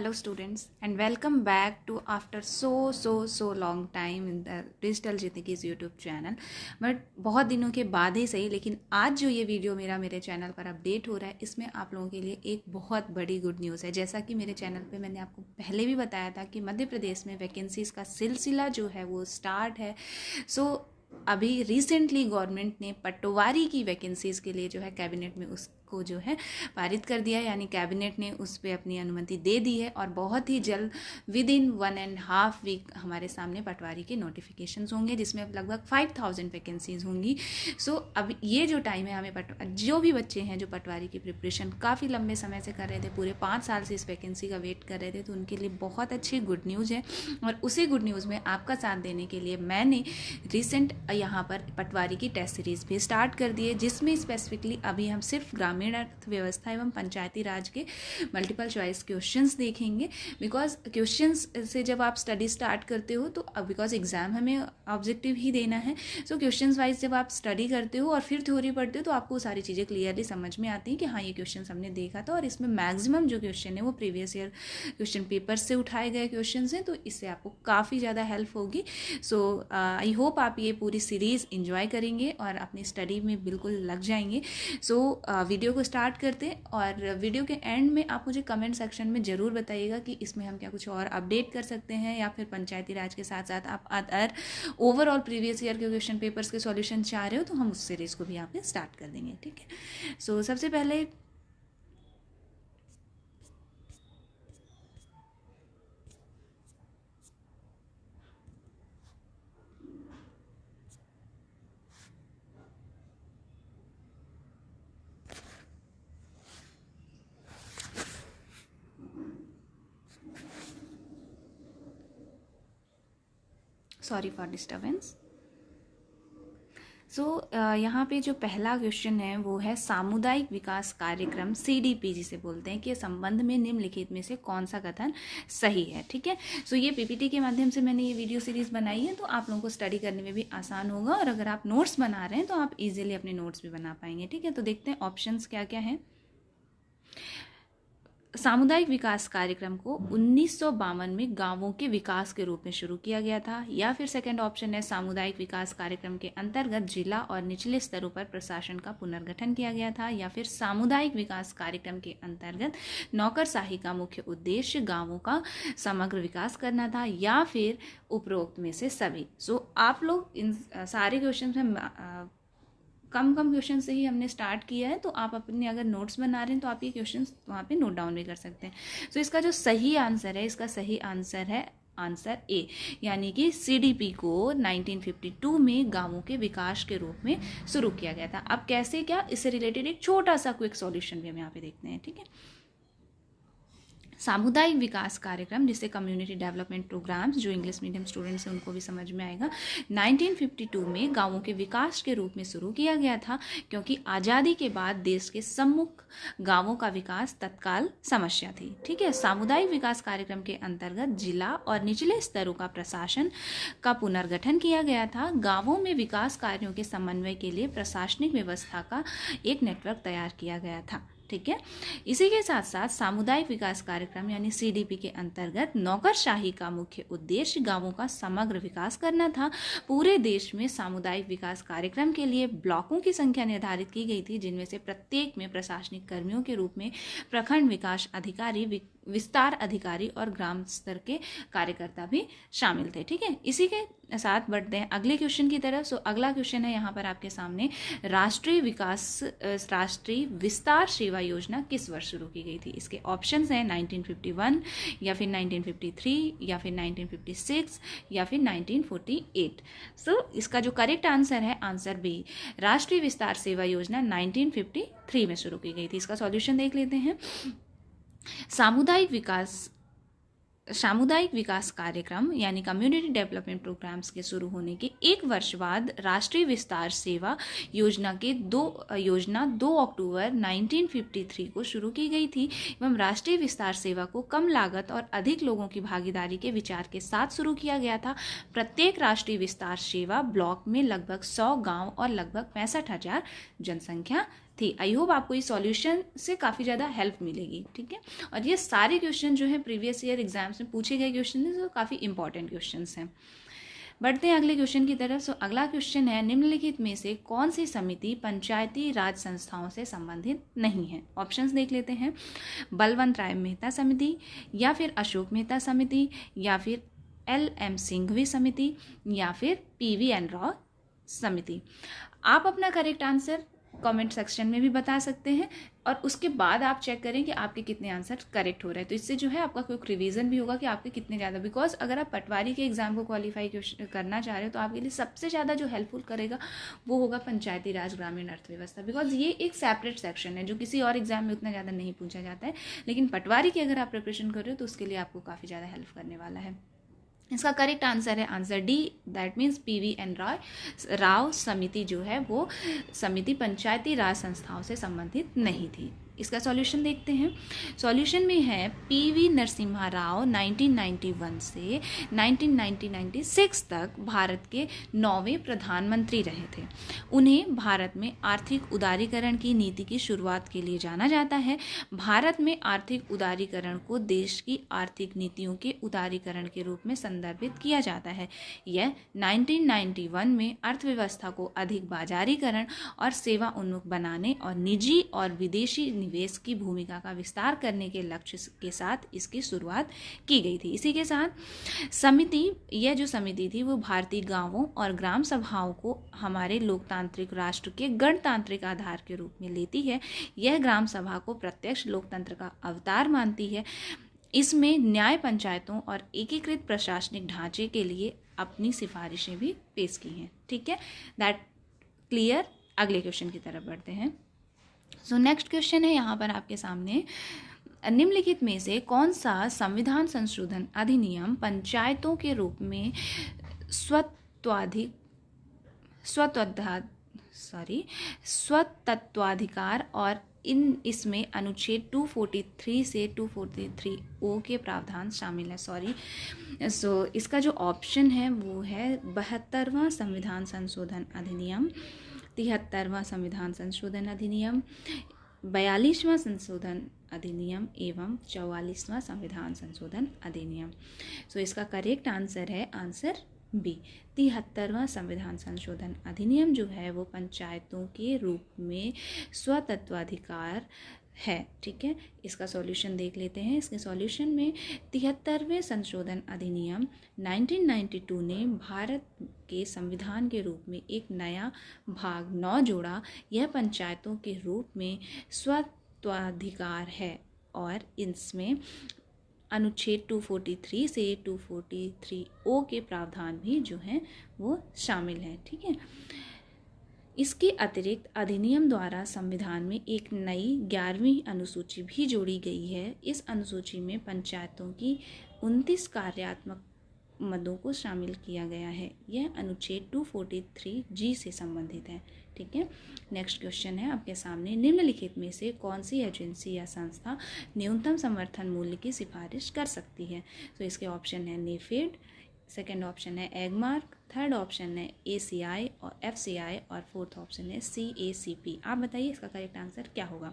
Hello students and welcome back to after so long time in the Digital जिंदगीज़ YouTube channel. But बहुत दिनों के बाद ही सही, लेकिन आज जो ये वीडियो मेरे चैनल पर अपडेट हो रहा है, इसमें आप लोगों के लिए एक बहुत बड़ी गुड न्यूज़ है। जैसा कि मेरे चैनल पे मैंने आपको पहले भी बताया था कि मध्य प्रदेश में वैकेंसीज़ का सिलसिला जो है वो स्टार्ट है। अभी रिसेंटली गवर्नमेंट ने पटवारी की वैकेंसीज़ के लिए जो है कैबिनेट में उसको जो है पारित कर दिया है, यानी कैबिनेट ने उस पर अपनी अनुमति दे दी है और बहुत ही जल्द विद इन 1.5 वीक हमारे सामने पटवारी के नोटिफिकेशंस होंगे, जिसमें लगभग 5000 वैकेंसीज होंगी। अब ये जो टाइम है, हमें जो भी बच्चे हैं जो पटवारी की प्रिपरेशन काफ़ी लंबे समय से कर रहे थे, पूरे 5 साल से इस वैकेंसी का वेट कर रहे थे, तो उनके लिए बहुत अच्छी गुड न्यूज़ है। और उसी गुड न्यूज़ में आपका साथ देने के लिए मैंने रिसेंट यहाँ पर पटवारी की टेस्ट सीरीज़ भी स्टार्ट कर दी है, जिसमें स्पेसिफिकली अभी हम सिर्फ ग्रामीण अर्थव्यवस्था एवं पंचायती राज के मल्टीपल चॉइस क्वेश्चंस देखेंगे। बिकॉज क्वेश्चंस से जब आप स्टडी स्टार्ट करते हो तो बिकॉज एग्जाम हमें ऑब्जेक्टिव ही देना है, सो क्वेश्चंस वाइज जब आप स्टडी करते हो और फिर थ्योरी पढ़ते हो तो आपको सारी चीज़ें क्लियरली समझ में आती हैं कि हाँ ये क्वेश्चन हमने देखा था और इसमें मैक्सिमम जो क्वेश्चन है वो प्रीवियस ईयर क्वेश्चन पेपर से उठाए गए क्वेश्चन हैं, तो इससे आपको काफ़ी ज़्यादा हेल्प होगी। सो आई होप आप ये पूरी सीरीज़ इंजॉय करेंगे और अपनी स्टडी में बिल्कुल लग जाएंगे। वीडियो को स्टार्ट करते हैं और वीडियो के एंड में आप मुझे कमेंट सेक्शन में ज़रूर बताइएगा कि इसमें हम क्या कुछ और अपडेट कर सकते हैं, या फिर पंचायती राज के साथ साथ आप अदर ओवरऑल प्रीवियस ईयर के क्वेश्चन पेपर्स के सॉल्यूशन चाह रहे हो तो हम उस सीरीज़ को भी यहाँ पे स्टार्ट कर देंगे। ठीक है, सबसे पहले सॉरी फॉर डिस्टर्बेंस। यहाँ पे जो पहला क्वेश्चन है वो है सामुदायिक विकास कार्यक्रम CDP जिसे बोलते हैं, कि संबंध में निम्नलिखित में से कौन सा कथन सही है। ठीक है, ये PPT के माध्यम से मैंने ये वीडियो सीरीज बनाई है, तो आप लोगों को स्टडी करने में भी आसान होगा और अगर आप नोट्स बना रहे हैं तो आप इजीली अपने नोट्स भी बना पाएंगे। ठीक है, तो देखते हैं ऑप्शंस क्या क्या हैं। सामुदायिक विकास कार्यक्रम को 1952 में गांवों के विकास के रूप में शुरू किया गया था, या फिर सेकंड ऑप्शन है सामुदायिक विकास कार्यक्रम के अंतर्गत जिला और निचले स्तरों पर प्रशासन का पुनर्गठन किया गया था, या फिर सामुदायिक विकास कार्यक्रम के अंतर्गत नौकरशाही का मुख्य उद्देश्य गांवों का समग्र विकास करना था, या फिर उपरोक्त में से सभी। आप लोग इन सारे क्वेश्चन में कम क्वेश्चन से ही हमने स्टार्ट किया है, तो आप अपने अगर नोट्स बना रहे हैं तो आप ये क्वेश्चन वहाँ पे नोट डाउन भी कर सकते हैं। इसका जो सही आंसर है, इसका सही आंसर है आंसर ए, यानी कि CDP को 1952 में गांवों के विकास के रूप में शुरू किया गया था। अब कैसे क्या, इससे रिलेटेड एक छोटा सा क्विक सॉल्यूशन भी हम यहाँ पे देखते हैं। ठीक है, सामुदायिक विकास कार्यक्रम जिसे कम्युनिटी डेवलपमेंट प्रोग्राम्स, जो इंग्लिश मीडियम स्टूडेंट्स हैं उनको भी समझ में आएगा, 1952 में गांवों के विकास के रूप में शुरू किया गया था, क्योंकि आज़ादी के बाद देश के सम्मुख गांवों का विकास तत्काल समस्या थी। ठीक है, सामुदायिक विकास कार्यक्रम के अंतर्गत जिला और निचले स्तरों का प्रशासन का पुनर्गठन किया गया था। गाँवों में विकास कार्यों के समन्वय के लिए प्रशासनिक व्यवस्था का एक नेटवर्क तैयार किया गया था। ठीक है, इसी के साथ साथ सामुदायिक विकास कार्यक्रम यानी CDP के अंतर्गत नौकरशाही का मुख्य उद्देश्य गांवों का समग्र विकास करना था। पूरे देश में सामुदायिक विकास कार्यक्रम के लिए ब्लॉकों की संख्या निर्धारित की गई थी, जिनमें से प्रत्येक में प्रशासनिक कर्मियों के रूप में प्रखंड विकास अधिकारी, विस्तार अधिकारी और ग्राम स्तर के कार्यकर्ता भी शामिल थे। ठीक है, इसी के साथ बढ़ते हैं अगले क्वेश्चन की तरफ। अगला क्वेश्चन है यहाँ पर आपके सामने, राष्ट्रीय विस्तार सेवा योजना किस वर्ष शुरू की गई थी। इसके ऑप्शंस हैं 1951, या फिर 1953, या फिर 1956, या फिर 1948। इसका जो करेक्ट आंसर है आंसर बी, राष्ट्रीय विस्तार सेवा योजना 1953 में शुरू की गई थी। इसका सॉल्यूशन देख लेते हैं। सामुदायिक विकास कार्यक्रम यानी कम्युनिटी डेवलपमेंट प्रोग्राम्स के शुरू होने के 1 वर्ष बाद राष्ट्रीय विस्तार सेवा योजना 2 अक्टूबर 1953 को शुरू की गई थी, एवं राष्ट्रीय विस्तार सेवा को कम लागत और अधिक लोगों की भागीदारी के विचार के साथ शुरू किया गया था। प्रत्येक राष्ट्रीय विस्तार सेवा ब्लॉक में लगभग 100 गांव और लगभग 65,000 जनसंख्या थी। आई होप आपको इस सॉल्यूशन से काफ़ी ज़्यादा हेल्प मिलेगी, ठीक है। और ये सारे क्वेश्चन जो है प्रीवियस ईयर एग्जाम्स में पूछे गए क्वेश्चन हैं, तो काफ़ी इंपॉर्टेंट क्वेश्चन हैं। बढ़ते हैं अगले क्वेश्चन की तरफ। सो अगला क्वेश्चन है, निम्नलिखित में से कौन सी समिति पंचायती राज संस्थाओं से संबंधित नहीं है? ऑप्शंस देख लेते हैं। बलवंत राय मेहता समिति, या फिर अशोक मेहता समिति, या फिर LM सिंघवी समिति, या फिर PVN राव समिति। आप अपना करेक्ट आंसर कमेंट सेक्शन में भी बता सकते हैं, और उसके बाद आप चेक करें कि आपके कितने आंसर करेक्ट हो रहे हैं। तो इससे जो है आपका कोई रिवीजन भी होगा कि आपके कितने ज़्यादा, बिकॉज अगर आप पटवारी के एग्जाम को क्वालिफाई करना चाह रहे हो तो आपके लिए सबसे ज़्यादा जो हेल्पफुल करेगा वो होगा पंचायती राज ग्रामीण अर्थव्यवस्था, बिकॉज ये एक सेपरेट सेक्शन है जो किसी और एग्जाम में उतना ज़्यादा नहीं पूछा जाता है, लेकिन पटवारी की अगर आप प्रिपरेशन कर रहे हो तो उसके लिए आपको काफ़ी ज़्यादा हेल्प करने वाला है। इसका करेक्ट आंसर है answer D, that means PVN Rao समिति जो है वो समिति पंचायती राज संस्थाओं से संबंधित नहीं थी। इसका सॉल्यूशन देखते हैं। सॉल्यूशन में है PV नरसिम्हा राव 1991 से 1996 तक भारत के 9वें प्रधानमंत्री रहे थे। उन्हें भारत में आर्थिक उदारीकरण की नीति की शुरुआत के लिए जाना जाता है। भारत में आर्थिक उदारीकरण को देश की आर्थिक नीतियों के उदारीकरण के रूप में संदर्भित किया जाता है। यह 1991 में अर्थव्यवस्था को अधिक बाजारीकरण और सेवा उन्मुख बनाने और निजी और विदेशी निवेश की भूमिका का विस्तार करने के लक्ष्य के साथ इसकी शुरुआत की गई थी। इसी के साथ यह जो समिति थी वो भारतीय गांवों और ग्राम सभाओं को हमारे लोकतांत्रिक राष्ट्र के गणतांत्रिक आधार के रूप में लेती है। यह ग्राम सभा को प्रत्यक्ष लोकतंत्र का अवतार मानती है। इसमें न्याय पंचायतों और एकीकृत प्रशासनिक ढांचे के लिए अपनी सिफारिशें भी पेश की हैं, ठीक है। That clear. अगले क्वेश्चन की तरफ बढ़ते हैं। सो नेक्स्ट क्वेश्चन है यहाँ पर आपके सामने, निम्नलिखित में से कौन सा संविधान संशोधन अधिनियम पंचायतों के रूप में स्वतत्वाधिकार और इसमें अनुच्छेद 243 से 243O के प्रावधान शामिल है। सो इसका जो ऑप्शन है वो है 72वां संविधान संशोधन अधिनियम, 73वां संविधान संशोधन अधिनियम, 42वां संशोधन अधिनियम एवं 44वां संविधान संशोधन अधिनियम। सो इसका करेक्ट आंसर है आंसर बी, 73वां संविधान संशोधन अधिनियम जो है वो पंचायतों के रूप में स्वतत्वाधिकार है, ठीक है। इसका सॉल्यूशन देख लेते हैं। इसके सॉल्यूशन में 73वें संशोधन अधिनियम 1992 ने भारत के संविधान के रूप में एक नया भाग 9 जोड़ा। यह पंचायतों के रूप में स्वत्वाधिकार है और इसमें अनुच्छेद 243 से 243O के प्रावधान भी जो हैं वो शामिल हैं, ठीक है। इसके अतिरिक्त अधिनियम द्वारा संविधान में एक नई 11वीं अनुसूची भी जोड़ी गई है। इस अनुसूची में पंचायतों की 29 कार्यात्मक मदों को शामिल किया गया है। यह अनुच्छेद 243G से संबंधित है, ठीक है। नेक्स्ट क्वेश्चन है आपके सामने, निम्नलिखित में से कौन सी एजेंसी या संस्था न्यूनतम समर्थन मूल्य की सिफारिश कर सकती है? तो इसके ऑप्शन है नेफेड, सेकेंड ऑप्शन है एगमार्क, थर्ड ऑप्शन है ACI और FCI और फोर्थ ऑप्शन है CACP। आप बताइए इसका करेक्ट आंसर क्या होगा?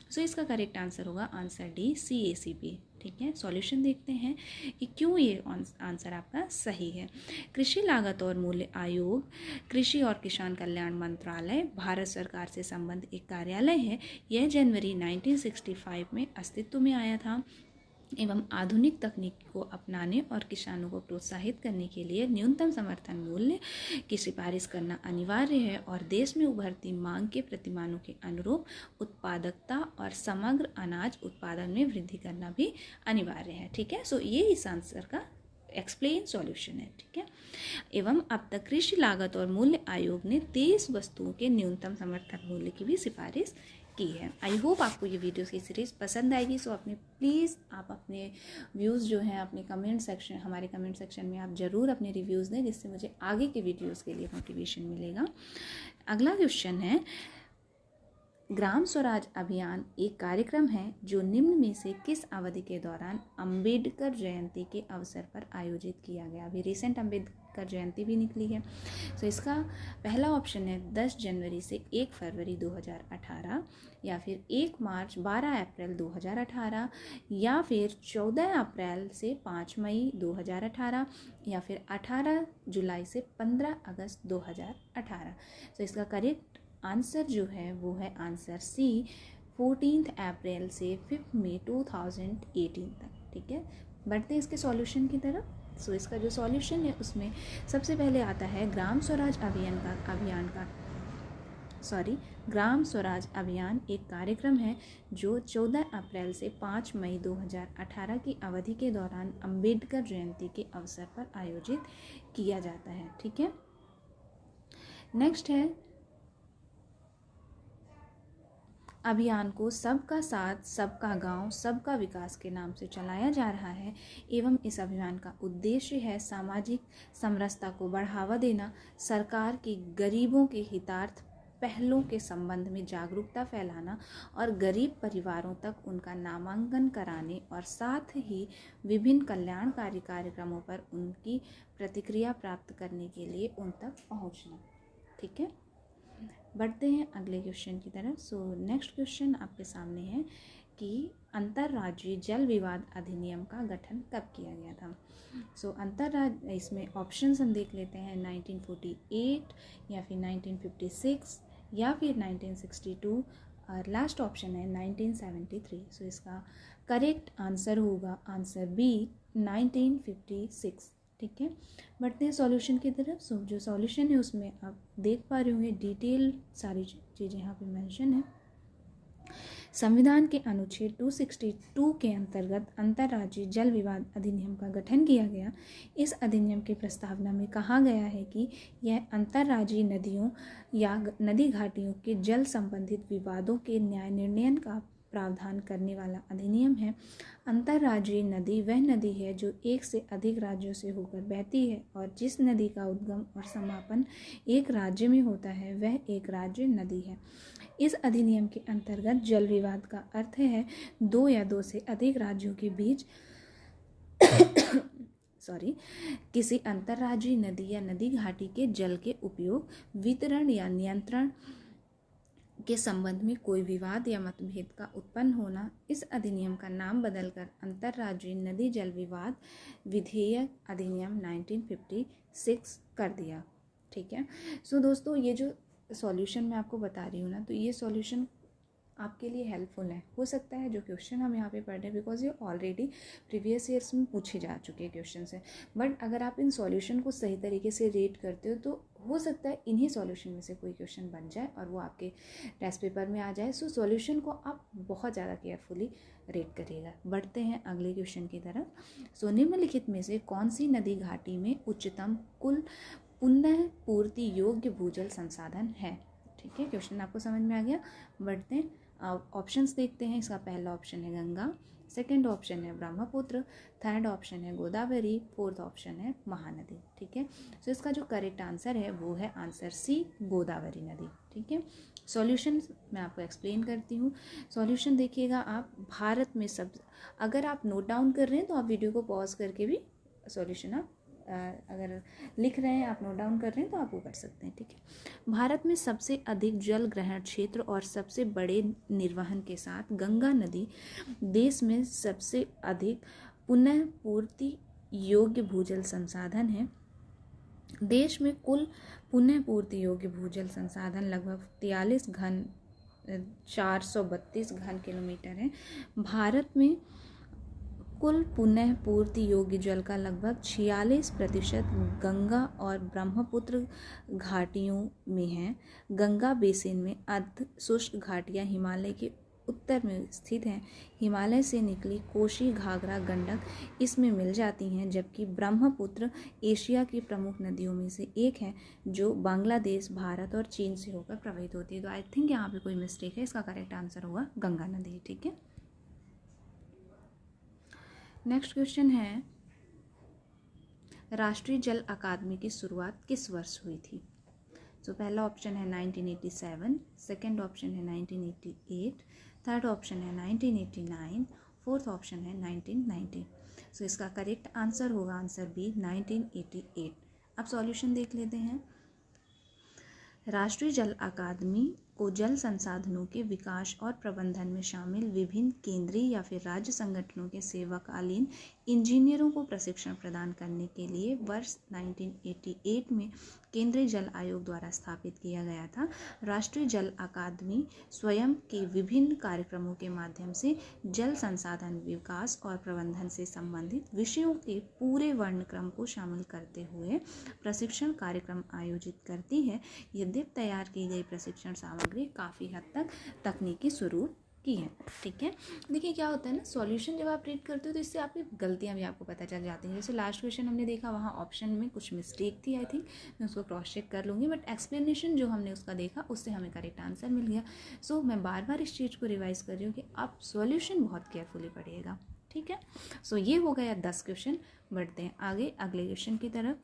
सो इसका करेक्ट आंसर होगा आंसर डी, CACP, ठीक है। सॉल्यूशन देखते हैं कि क्यों ये आंसर आपका सही है। कृषि लागत और मूल्य आयोग कृषि और किसान कल्याण मंत्रालय भारत सरकार से संबंधित एक कार्यालय है। यह जनवरी 1965 में अस्तित्व में आया था एवं आधुनिक तकनीक को अपनाने और किसानों को प्रोत्साहित करने के लिए न्यूनतम समर्थन मूल्य की सिफारिश करना अनिवार्य है और देश में उभरती मांग के प्रतिमानों के अनुरूप उत्पादकता और समग्र अनाज उत्पादन में वृद्धि करना भी अनिवार्य है, ठीक है। सो ये इस आंसर का एक्सप्लेन सॉल्यूशन है, ठीक है। एवं अब तक कृषि लागत और मूल्य आयोग ने 23 वस्तुओं के न्यूनतम समर्थन मूल्य की भी सिफारिश की है। आई होप आपको ये वीडियोस की सीरीज़ पसंद आएगी। सो आप अपने व्यूज़ जो हैं अपने हमारे कमेंट सेक्शन में आप ज़रूर अपने रिव्यूज़ दें, जिससे मुझे आगे के वीडियोस के लिए मोटिवेशन मिलेगा। अगला क्वेश्चन है, ग्राम स्वराज अभियान एक कार्यक्रम है जो निम्न में से किस अवधि के दौरान अंबेडकर जयंती के अवसर पर आयोजित किया गया? अभी रिसेंट अम्बेडकर जयंती भी निकली है। सो इसका पहला ऑप्शन है 10 जनवरी से 1 फरवरी 2018, या फिर 1 मार्च 12 अप्रैल 2018, या फिर 14 अप्रैल से 5 मई 2018, या फिर 18 जुलाई से 15 अगस्त 2018। तो इसका करेक्ट आंसर जो है वो है आंसर सी, 14 अप्रैल से 5 मई 2018 तक। ठीक है, बढ़ते हैं इसके सॉल्यूशन की तरफ। सो इसका जो सॉल्यूशन है उसमें सबसे पहले आता है ग्राम स्वराज ग्राम स्वराज अभियान एक कार्यक्रम है जो 14 अप्रैल से 5 मई 2018 की अवधि के दौरान अंबेडकर जयंती के अवसर पर आयोजित किया जाता है। ठीक है, नेक्स्ट है अभियान को सबका साथ सबका गांव सबका विकास के नाम से चलाया जा रहा है एवं इस अभियान का उद्देश्य है सामाजिक समरसता को बढ़ावा देना, सरकार की गरीबों के हितार्थ पहलों के संबंध में जागरूकता फैलाना और गरीब परिवारों तक उनका नामांकन कराने और साथ ही विभिन्न कल्याणकारी कार्यक्रमों पर उनकी प्रतिक्रिया प्राप्त करने के लिए उन तक पहुंचना। ठीक है, बढ़ते हैं अगले क्वेश्चन की तरफ। सो नेक्स्ट क्वेश्चन आपके सामने है कि अंतर्राज्यीय जल विवाद अधिनियम का गठन कब किया गया था। सो इसमें ऑप्शंस हम देख लेते हैं 1948 या फिर 1956 या फिर 1962 और लास्ट ऑप्शन है 1973। सो इसका करेक्ट आंसर होगा आंसर बी, 1956। ठीक है, बढ़ते हैं सॉल्यूशन की तरफ। सो जो सॉल्यूशन है उसमें आप देख पा रहे होंगे डिटेल सारी चीज़ें यहाँ पे मेंशन है। संविधान के अनुच्छेद 262 के अंतर्गत अंतर्राज्यीय जल विवाद अधिनियम का गठन किया गया। इस अधिनियम के प्रस्तावना में कहा गया है कि यह अंतर्राज्यीय नदियों या नदी घाटियों के जल संबंधित विवादों के न्याय निर्णयन का प्रावधान करने वाला अधिनियम है। अंतर्राज्यीय नदी वह नदी है जो एक से अधिक राज्यों से होकर बहती है और जिस नदी का उद्गम और समापन एक राज्य में होता है वह एक राज्य नदी है। इस अधिनियम के अंतर्गत जल विवाद का अर्थ है दो या दो से अधिक राज्यों के बीच किसी अंतर्राज्यीय नदी या नदी घाटी के जल के उपयोग, वितरण या नियंत्रण के संबंध में कोई विवाद या मतभेद का उत्पन्न होना। इस अधिनियम का नाम बदलकर अंतर्राज्यीय नदी जल विवाद विधेयक अधिनियम 1956 कर दिया। ठीक है, सो दोस्तों ये जो सॉल्यूशन मैं आपको बता रही हूँ ना, तो ये सॉल्यूशन आपके लिए हेल्पफुल है। हो सकता है जो क्वेश्चन हम यहाँ पे पढ़ रहे हैं बिकॉज ये ऑलरेडी प्रीवियस ईयर्स में पूछे जा चुके हैं क्वेश्चन है, बट अगर आप इन सॉल्यूशन को सही तरीके से रेट करते हो तो हो सकता है इन्हीं सॉल्यूशन में से कोई क्वेश्चन बन जाए और वो आपके टेस्ट पेपर में आ जाए। सो सॉल्यूशन को आप बहुत ज़्यादा केयरफुली रेट करिएगा। बढ़ते हैं अगले क्वेश्चन की तरफ। सो निम्नलिखित में से कौन सी नदी घाटी में उच्चतम कुल पुनः पूर्ति योग्य भूजल संसाधन है। ठीक है, क्वेश्चन आपको समझ में आ गया। बढ़ते हैं ऑप्शंस देखते हैं। इसका पहला ऑप्शन है गंगा, सेकंड ऑप्शन है ब्रह्मपुत्र, थर्ड ऑप्शन है गोदावरी, फोर्थ ऑप्शन है महानदी। ठीक है, सो इसका जो करेक्ट आंसर है वो है आंसर सी, गोदावरी नदी। ठीक है, सॉल्यूशन मैं आपको एक्सप्लेन करती हूँ। सॉल्यूशन देखिएगा आप, भारत में सब, अगर आप नोट डाउन कर रहे हैं तो आप वीडियो को पॉज करके भी सॉल्यूशन आप अगर लिख रहे हैं, आप नोट डाउन कर रहे हैं तो आप वो कर सकते हैं। ठीक है, भारत में सबसे अधिक जल ग्रहण क्षेत्र और सबसे बड़े निर्वहन के साथ गंगा नदी देश में सबसे अधिक पुनः पूर्ति योग्य भूजल संसाधन है। देश में कुल पुनः पूर्ति योग्य भूजल संसाधन लगभग 432 घन किलोमीटर है। भारत में कुल पुनः पूर्ति योग्य जल का लगभग 46% गंगा और ब्रह्मपुत्र घाटियों में है। गंगा बेसिन में अर्ध शुष्क घाटियाँ हिमालय के उत्तर में स्थित हैं। हिमालय से निकली कोशी, घाघरा, गंडक इसमें मिल जाती हैं, जबकि ब्रह्मपुत्र एशिया की प्रमुख नदियों में से एक है जो बांग्लादेश, भारत और चीन से होकर प्रवाहित होती है। तो आई थिंक यहाँ पे कोई मिस्टेक है, इसका करेक्ट आंसर होगा गंगा नदी। ठीक है, नेक्स्ट क्वेश्चन है राष्ट्रीय जल अकादमी की शुरुआत किस वर्ष हुई थी। तो पहला ऑप्शन है 1987, सेकंड ऑप्शन है 1988, थर्ड ऑप्शन है 1989, फोर्थ ऑप्शन है 1990। सो इसका करेक्ट आंसर होगा आंसर बी, 1988। अब सॉल्यूशन देख लेते हैं। राष्ट्रीय जल अकादमी को जल संसाधनों के विकास और प्रबंधन में शामिल विभिन्न केंद्रीय या फिर राज्य संगठनों के सेवाकालीन इंजीनियरों को प्रशिक्षण प्रदान करने के लिए वर्ष 1988 में केंद्रीय जल आयोग द्वारा स्थापित किया गया था। राष्ट्रीय जल अकादमी स्वयं के विभिन्न कार्यक्रमों के माध्यम से जल संसाधन विकास और प्रबंधन से संबंधित विषयों के पूरे वर्णक्रम को शामिल करते हुए प्रशिक्षण कार्यक्रम आयोजित करती है। यद्यपि तैयार की गई प्रशिक्षण सामग्री काफ़ी हद तक तकनीकी स्वरूप की है। ठीक है, देखिए क्या होता है ना, सॉल्यूशन जब आप रीड करते हो तो इससे आपकी गलतियां भी आपको पता चल जाती हैं। जैसे लास्ट क्वेश्चन हमने देखा, वहाँ ऑप्शन में कुछ मिस्टेक थी, आई थिंक मैं उसको क्रॉस चेक कर लूँगी, बट एक्सप्लेनेशन जो हमने उसका देखा उससे हमें करेक्ट आंसर मिल गया। सो मैं बार बार इस चीज़ को रिवाइज कर रही हूँ कि आप सॉल्यूशन बहुत केयरफुली पढ़िएगा। ठीक है, सो ये हो गया 10 क्वेश्चन। बढ़ते हैं आगे अगले क्वेश्चन की तरफ।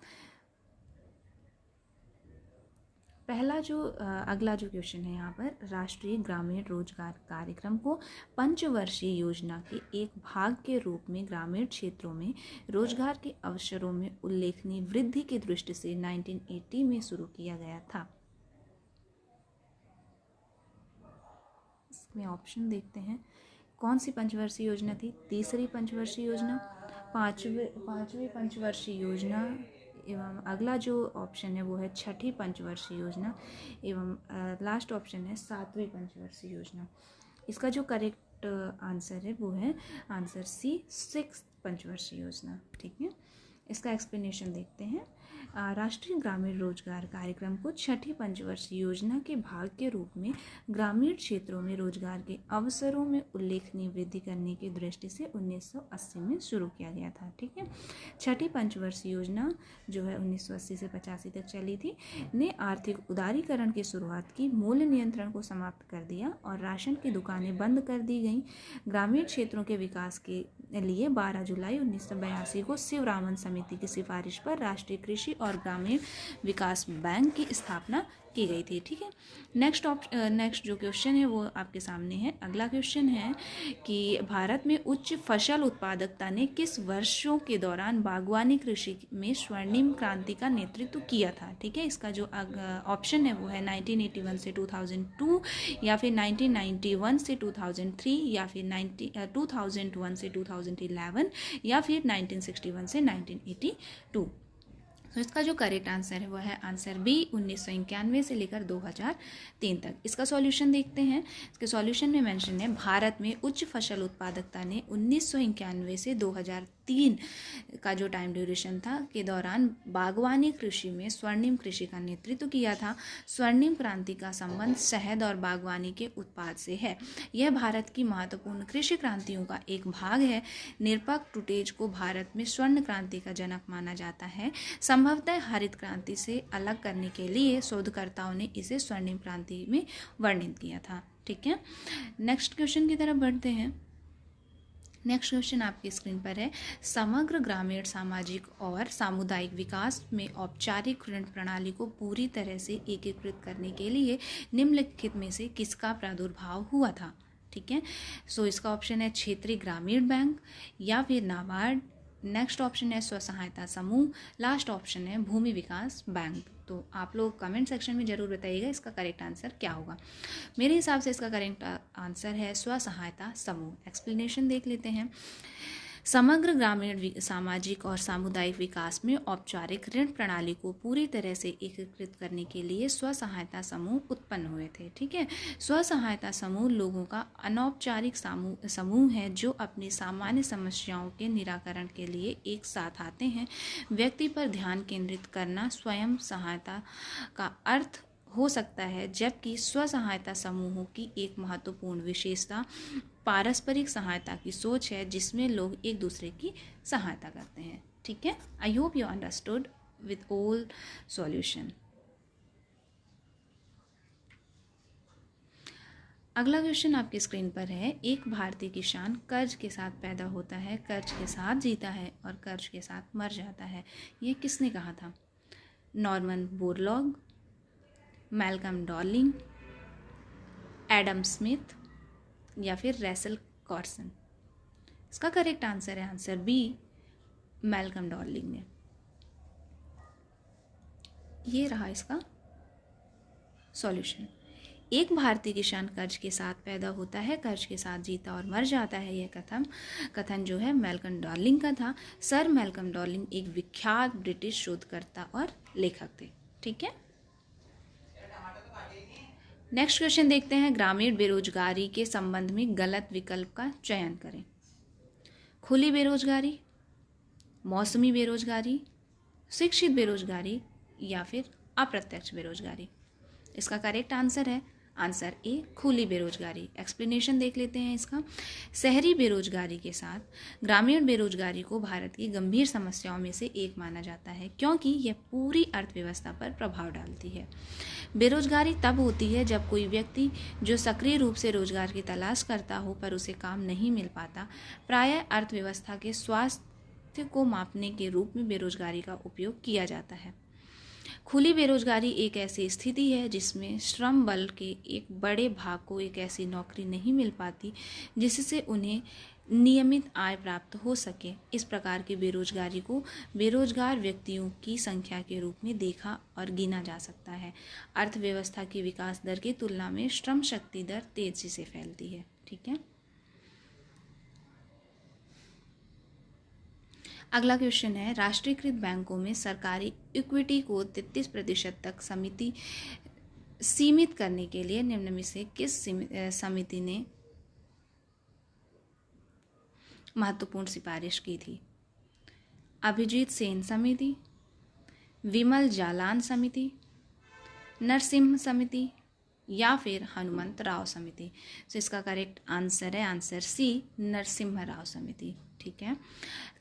अगला जो क्वेश्चन है यहाँ पर, राष्ट्रीय ग्रामीण रोजगार कार्यक्रम को पंचवर्षीय योजना के एक भाग के रूप में ग्रामीण क्षेत्रों में रोजगार के अवसरों में उल्लेखनीय वृद्धि की दृष्टि से 1980 में शुरू किया गया था। इसमें ऑप्शन देखते हैं, कौन सी पंचवर्षीय योजना थी? तीसरी पंचवर्षीय योजना, पांचवी पंचवर्षीय योजना, एवं अगला जो ऑप्शन है वो है छठी पंचवर्षीय योजना, एवं लास्ट ऑप्शन है सातवीं पंचवर्षीय योजना। इसका जो करेक्ट आंसर है वो है आंसर सी, 6th पंचवर्षीय योजना। ठीक है, इसका एक्सप्लेनेशन देखते हैं। राष्ट्रीय ग्रामीण रोजगार कार्यक्रम को छठी पंचवर्षीय योजना के भाग के रूप में ग्रामीण क्षेत्रों में रोजगार के अवसरों में उल्लेखनीय वृद्धि करने की दृष्टि से 1980 में शुरू किया गया था। ठीक है, छठी पंचवर्षीय योजना जो है 1980 से 85 तक चली थी, ने आर्थिक उदारीकरण की शुरुआत की, मूल्य नियंत्रण को समाप्त कर दिया और राशन की दुकानें बंद कर दी गईं। ग्रामीण क्षेत्रों के विकास के लिए 12 जुलाई 1982 को शिवरामन समिति की सिफारिश पर राष्ट्रीय कृषि और ग्रामीण विकास बैंक की स्थापना की गई थी। ठीक है, नेक्स्ट जो क्वेश्चन है वो आपके सामने है। अगला क्वेश्चन है कि भारत में उच्च फसल उत्पादकता ने किस वर्षों के दौरान बागवानी कृषि में स्वर्णिम क्रांति का नेतृत्व किया था? ठीक है, इसका जो ऑप्शन है वो है 1981 से 2002, या फिर 1991 से 2003, या फिर 2001 से 2011, या फिर 1961 से 1982। तो इसका जो करेक्ट आंसर है वो है आंसर बी, 1991 से लेकर 2003 तक। इसका सॉल्यूशन देखते हैं। इसके सॉल्यूशन में मेंशन है, भारत में उच्च फसल उत्पादकता ने 1991 से 2003 का जो टाइम ड्यूरेशन था के दौरान बागवानी कृषि में स्वर्णिम कृषि का नेतृत्व किया था। स्वर्णिम क्रांति का संबंध शहद और बागवानी के उत्पाद से है। यह भारत की महत्वपूर्ण कृषि क्रांतियों का एक भाग है। निरपक टुटेज को भारत में स्वर्ण क्रांति का जनक माना जाता है। संभवतः हरित क्रांति से अलग करने के लिए शोधकर्ताओं ने इसे स्वर्णिम क्रांति में वर्णित किया था। ठीक है, नेक्स्ट क्वेश्चन की तरफ बढ़ते हैं। नेक्स्ट क्वेश्चन आपकी स्क्रीन पर है, समग्र ग्रामीण सामाजिक और सामुदायिक विकास में औपचारिक ऋण प्रणाली को पूरी तरह से एकीकृत करने के लिए निम्नलिखित में से किसका प्रादुर्भाव हुआ था? ठीक है, सो इसका ऑप्शन है क्षेत्रीय ग्रामीण बैंक, या फिर नाबार्ड, नेक्स्ट ऑप्शन है स्व सहायता समूह, लास्ट ऑप्शन है भूमि विकास बैंक। तो आप लोग कमेंट सेक्शन में ज़रूर बताइएगा इसका करेक्ट आंसर क्या होगा। मेरे हिसाब से इसका करेक्ट आंसर है स्व सहायता समूह। एक्सप्लेनेशन देख लेते हैं। समग्र ग्रामीण सामाजिक और सामुदायिक विकास में औपचारिक ऋण प्रणाली को पूरी तरह से एकीकृत करने के लिए स्व सहायता समूह उत्पन्न हुए थे। ठीक है, स्व सहायता समूह लोगों का अनौपचारिक समूह है जो अपनी सामान्य समस्याओं के निराकरण के लिए एक साथ आते हैं। व्यक्ति पर ध्यान केंद्रित करना स्वयं सहायता का अर्थ हो सकता है, जबकि स्व सहायता समूहों की एक महत्वपूर्ण विशेषता पारस्परिक सहायता की सोच है, जिसमें लोग एक दूसरे की सहायता करते हैं। ठीक है, I hope you understood with all solution. अगला क्वेश्चन आपकी स्क्रीन पर है, एक भारतीय किसान कर्ज के साथ पैदा होता है, कर्ज के साथ जीता है और कर्ज के साथ मर जाता है। ये किसने कहा था? Norman Borlaug, Malcolm darling, Adam Smith, या फिर रैसल कॉर्सन। इसका करेक्ट आंसर है आंसर बी, मैल्कम डार्लिंग ने। ये रहा इसका सॉल्यूशन। एक भारतीय किसान कर्ज के साथ पैदा होता है, कर्ज के साथ जीता और मर जाता है। यह कथन जो है मैल्कम डार्लिंग का था। सर मैल्कम डार्लिंग एक विख्यात ब्रिटिश शोधकर्ता और लेखक थे। ठीक है, नेक्स्ट क्वेश्चन देखते हैं। ग्रामीण बेरोजगारी के संबंध में गलत विकल्प का चयन करें। खुली बेरोजगारी, मौसमी बेरोजगारी, शिक्षित बेरोजगारी या फिर अप्रत्यक्ष बेरोजगारी। इसका करेक्ट आंसर है आंसर ए, खुली बेरोजगारी। एक्सप्लेनेशन देख लेते हैं इसका। शहरी बेरोजगारी के साथ ग्रामीण बेरोजगारी को भारत की गंभीर समस्याओं में से एक माना जाता है, क्योंकि यह पूरी अर्थव्यवस्था पर प्रभाव डालती है। बेरोजगारी तब होती है जब कोई व्यक्ति जो सक्रिय रूप से रोजगार की तलाश करता हो पर उसे काम नहीं मिल पाता। प्रायः अर्थव्यवस्था के स्वास्थ्य को मापने के रूप में बेरोजगारी का उपयोग किया जाता है। खुली बेरोजगारी एक ऐसी स्थिति है जिसमें श्रम बल के एक बड़े भाग को एक ऐसी नौकरी नहीं मिल पाती जिससे उन्हें नियमित आय प्राप्त हो सके। इस प्रकार की बेरोजगारी को बेरोजगार व्यक्तियों की संख्या के रूप में देखा और गिना जा सकता है। अर्थव्यवस्था की विकास दर की तुलना में श्रम शक्ति दर तेजी से फैलती है। ठीक है, अगला क्वेश्चन है। राष्ट्रीयकृत बैंकों में सरकारी इक्विटी को 33% तक सीमित करने के लिए निम्न में से किस समिति ने महत्वपूर्ण सिफारिश की थी? अभिजीत सेन समिति, विमल जालान समिति, नरसिम्हा समिति या फिर हनुमंत राव समिति। तो इसका करेक्ट आंसर है आंसर सी, नरसिम्हा राव समिति। ठीक है,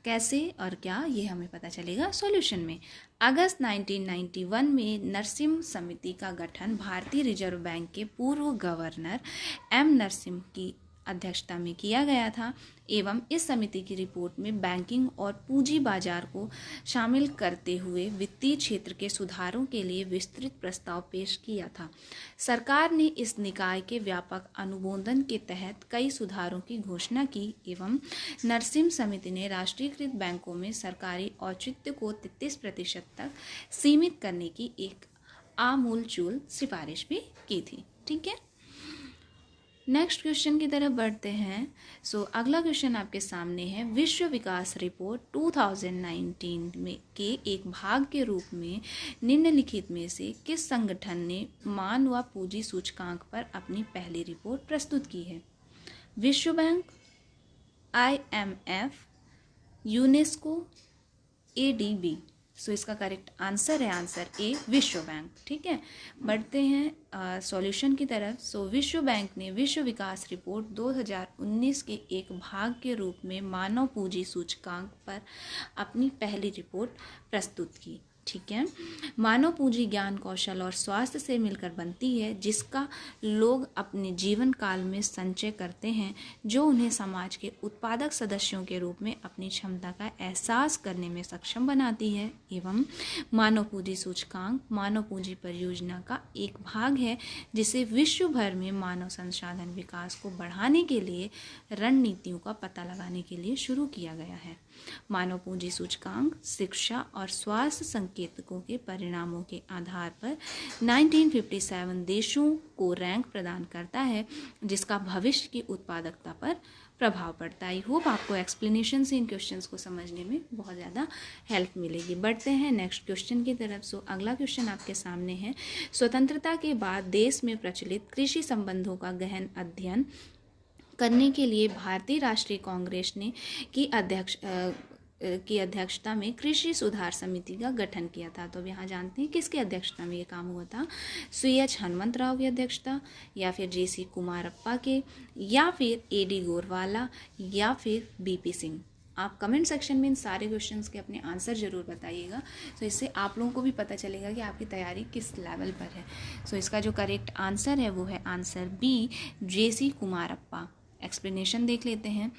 कैसे और क्या ये हमें पता चलेगा सॉल्यूशन में। अगस्त 1991 में नरसिम्हा समिति का गठन भारतीय रिजर्व बैंक के पूर्व गवर्नर एम नरसिम्हा की अध्यक्षता में किया गया था एवं इस समिति की रिपोर्ट में बैंकिंग और पूंजी बाजार को शामिल करते हुए वित्तीय क्षेत्र के सुधारों के लिए विस्तृत प्रस्ताव पेश किया था। सरकार ने इस निकाय के व्यापक अनुमोदन के तहत कई सुधारों की घोषणा की एवं नरसिम्हा समिति ने राष्ट्रीयकृत बैंकों में सरकारी औचित्य को 33% तक सीमित करने की एक आमूलचूल सिफारिश भी की थी। ठीक है, नेक्स्ट क्वेश्चन की तरफ बढ़ते हैं। अगला क्वेश्चन आपके सामने है। विश्व विकास रिपोर्ट 2019 में के एक भाग के रूप में निम्नलिखित में से किस संगठन ने मान व पूंजी सूचकांक पर अपनी पहली रिपोर्ट प्रस्तुत की है? विश्व बैंक, IMF, यूनेस्को, ADB। इसका करेक्ट आंसर है आंसर ए, विश्व बैंक। ठीक है, बढ़ते हैं सॉल्यूशन की तरफ। विश्व बैंक ने विश्व विकास रिपोर्ट 2019 के एक भाग के रूप में मानव पूंजी सूचकांक पर अपनी पहली रिपोर्ट प्रस्तुत की। ठीक है, मानव पूंजी ज्ञान, कौशल और स्वास्थ्य से मिलकर बनती है, जिसका लोग अपने जीवन काल में संचय करते हैं, जो उन्हें समाज के उत्पादक सदस्यों के रूप में अपनी क्षमता का एहसास करने में सक्षम बनाती है। एवं मानव पूंजी सूचकांक मानव पूंजी परियोजना का एक भाग है, जिसे विश्व भर में मानव संसाधन विकास को बढ़ाने के लिए रणनीतियों का पता लगाने के लिए शुरू किया गया है। मानव पूंजी सूचकांक शिक्षा और स्वास्थ्य संकेतकों के परिणामों के आधार पर 1957 देशों को रैंक प्रदान करता है, जिसका भविष्य की उत्पादकता पर प्रभाव पड़ता है। आई होप आपको एक्सप्लेनेशन से इन क्वेश्चंस को समझने में बहुत ज़्यादा हेल्प मिलेगी। बढ़ते हैं नेक्स्ट क्वेश्चन की तरफ। अगला क्वेश्चन आपके सामने है। स्वतंत्रता के बाद देश में प्रचलित कृषि संबंधों का गहन अध्ययन करने के लिए भारतीय राष्ट्रीय कांग्रेस ने की अध्यक्षता में कृषि सुधार समिति का गठन किया था। तो अब यहाँ जानते हैं किसकी अध्यक्षता में ये काम हुआ था। CH हनुमंत राव की अध्यक्षता, या फिर JC कुमारप्पा के, या फिर AD गोरवाला, या फिर BP सिंह। आप कमेंट सेक्शन में इन सारे क्वेश्चंस के अपने आंसर ज़रूर बताइएगा, इससे आप लोगों को भी पता चलेगा कि आपकी तैयारी किस लेवल पर है। इसका जो करेक्ट आंसर है वो है answer B, JC Kumarappa. Explanation देख लेते हैं।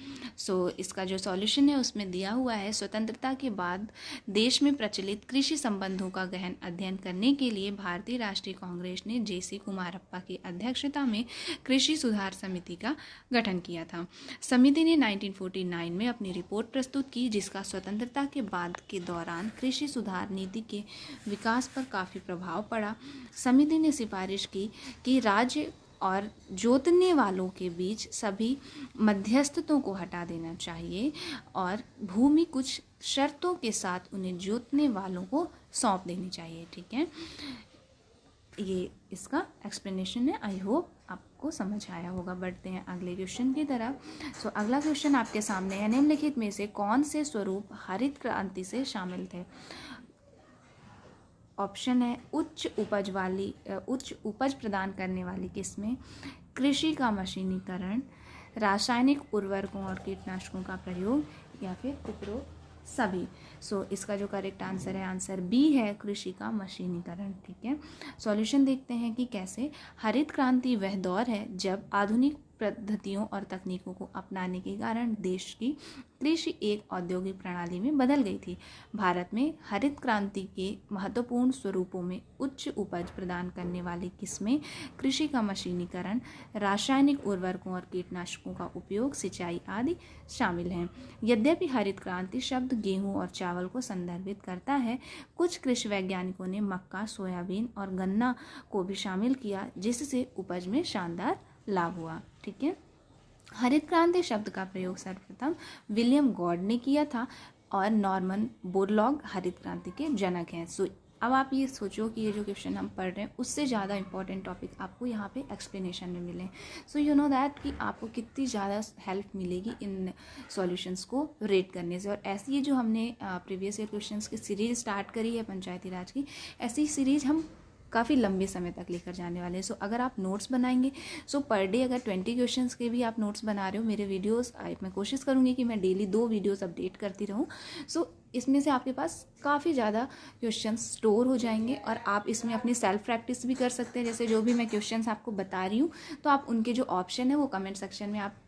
इसका जो सॉल्यूशन है उसमें दिया हुआ है, स्वतंत्रता के बाद देश में प्रचलित कृषि संबंधों का गहन अध्ययन करने के लिए भारतीय राष्ट्रीय कांग्रेस ने JC कुमारप्पा की अध्यक्षता में कृषि सुधार समिति का गठन किया था। समिति ने 1949 में अपनी रिपोर्ट प्रस्तुत की, जिसका स्वतंत्रता के बाद के दौरान कृषि सुधार नीति के विकास पर काफ़ी प्रभाव पड़ा। समिति ने सिफारिश की कि राज्य और जोतने वालों के बीच सभी मध्यस्थतों को हटा देना चाहिए और भूमि कुछ शर्तों के साथ उन्हें जोतने वालों को सौंप देनी चाहिए। ठीक है, ये इसका एक्सप्लेनेशन है। आई होप आपको समझ आया होगा। बढ़ते हैं अगले क्वेश्चन की तरफ। अगला क्वेश्चन आपके सामने है, निम्नलिखित में से कौन से स्वरूप हरित क्रांति से शामिल थे? ऑप्शन है उच्च उपज प्रदान करने वाली किस्में, कृषि का मशीनीकरण, रासायनिक उर्वरकों और कीटनाशकों का प्रयोग, या फिर उपरोक्त सभी। इसका जो करेक्ट आंसर है, आंसर बी है, कृषि का मशीनीकरण। ठीक है, सॉल्यूशन देखते हैं कि कैसे। हरित क्रांति वह दौर है जब आधुनिक पद्धतियों और तकनीकों को अपनाने के कारण देश की कृषि एक औद्योगिक प्रणाली में बदल गई थी। भारत में हरित क्रांति के महत्वपूर्ण स्वरूपों में उच्च उपज प्रदान करने वाली किस्में, कृषि का मशीनीकरण, रासायनिक उर्वरकों और कीटनाशकों का उपयोग, सिंचाई आदि शामिल हैं। यद्यपि हरित क्रांति शब्द गेहूं और चावल को संदर्भित करता है, कुछ कृषि वैज्ञानिकों ने मक्का, सोयाबीन और गन्ना को भी शामिल किया, जिससे उपज में शानदार लाभ हुआ। ठीक है, हरित क्रांति शब्द का प्रयोग सर्वप्रथम विलियम गॉड ने किया था और नॉर्मन बोरलॉग हरित क्रांति के जनक हैं। अब आप ये सोचो कि ये जो क्वेश्चन हम पढ़ रहे हैं उससे ज़्यादा इंपॉर्टेंट टॉपिक आपको यहाँ पे एक्सप्लेनेशन में मिले। यू नो दैट कि आपको कितनी ज़्यादा हेल्प मिलेगी इन सॉल्यूशंस को रेट करने से। और ऐसी ये जो हमने प्रीवियस ईयर क्वेश्चंस की सीरीज स्टार्ट करी है पंचायती राज की, ऐसी सीरीज हम काफ़ी लंबे समय तक लेकर जाने वाले हैं। अगर आप नोट्स बनाएंगे, पर डे अगर 20 क्वेश्चंस के भी आप नोट्स बना रहे हो, मेरे वीडियोस मैं कोशिश करूँगी कि मैं डेली 2 वीडियोस अपडेट करती रहूँ। इसमें से आपके पास काफ़ी ज़्यादा क्वेश्चंस स्टोर हो जाएंगे और आप इसमें अपनी सेल्फ प्रैक्टिस भी कर सकते हैं। जैसे जो भी मैं क्वेश्चंस आपको बता रही हूँ, तो आप उनके जो ऑप्शन है वो कमेंट सेक्शन में आप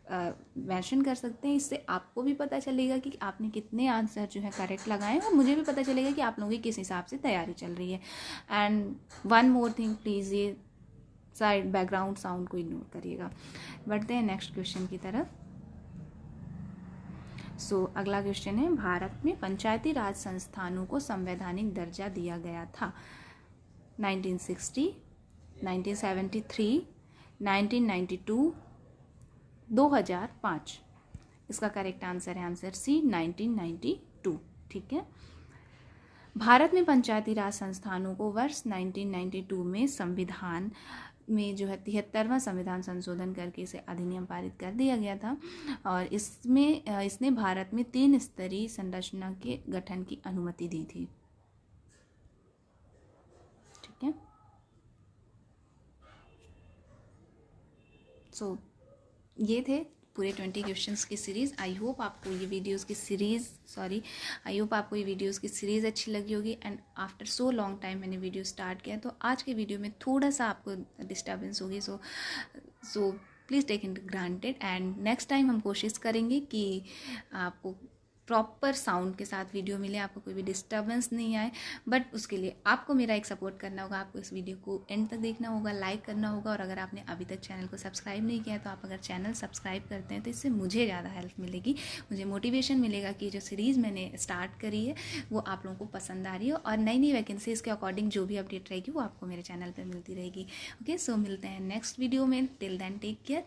मेंशन कर सकते हैं। इससे आपको भी पता चलेगा कि आपने कितने आंसर जो है करेक्ट लगाए, और मुझे भी पता चलेगा कि आप लोगों की किस हिसाब से तैयारी चल रही है। And one more thing, please ये साइड बैकग्राउंड साउंड को इग्नोर करिएगा। बढ़ते हैं नेक्स्ट क्वेश्चन की तरफ। अगला क्वेश्चन है, भारत में पंचायती राज संस्थानों को संवैधानिक दर्जा दिया गया था? 1960, 1973, 1992, 2005। इसका करेक्ट आंसर है आंसर सी, 1992। ठीक है, भारत में पंचायती राज संस्थानों को वर्ष 1992 में संविधान में जो है 73वां संविधान संशोधन करके इसे अधिनियम पारित कर दिया गया था, और इसने भारत में 3 स्तरीय संरचना के गठन की अनुमति दी थी। ठीक है, ये थे पूरे 20 क्वेश्चंस की सीरीज़। आई होप आपको ये वीडियोस की सीरीज़ अच्छी लगी होगी। And after so long time मैंने वीडियो स्टार्ट किया, तो आज के वीडियो में थोड़ा सा आपको डिस्टर्बेंस होगी। So please take it granted. And next time हम कोशिश करेंगे कि आपको प्रॉपर साउंड के साथ वीडियो मिले, आपको कोई भी डिस्टर्बेंस नहीं आए। बट उसके लिए आपको मेरा एक सपोर्ट करना होगा, आपको इस वीडियो को एंड तक देखना होगा, लाइक करना होगा, और अगर आपने अभी तक चैनल को सब्सक्राइब नहीं किया तो आप अगर चैनल सब्सक्राइब करते हैं तो इससे मुझे ज़्यादा हेल्प मिलेगी, मुझे मोटिवेशन मिलेगा कि जो सीरीज़ मैंने स्टार्ट करी है वो आप लोगों को पसंद आ रही है, और नई नई वैकेंसीज़ के अकॉर्डिंग जो भी अपडेट रहेगी वो आपको मेरे चैनल पर मिलती रहेगी। ओके, सो मिलते हैं नेक्स्ट वीडियो में। टिल देन टेक केयर,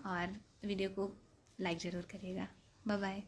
और वीडियो को लाइक ज़रूर करिएगा। Bye bye.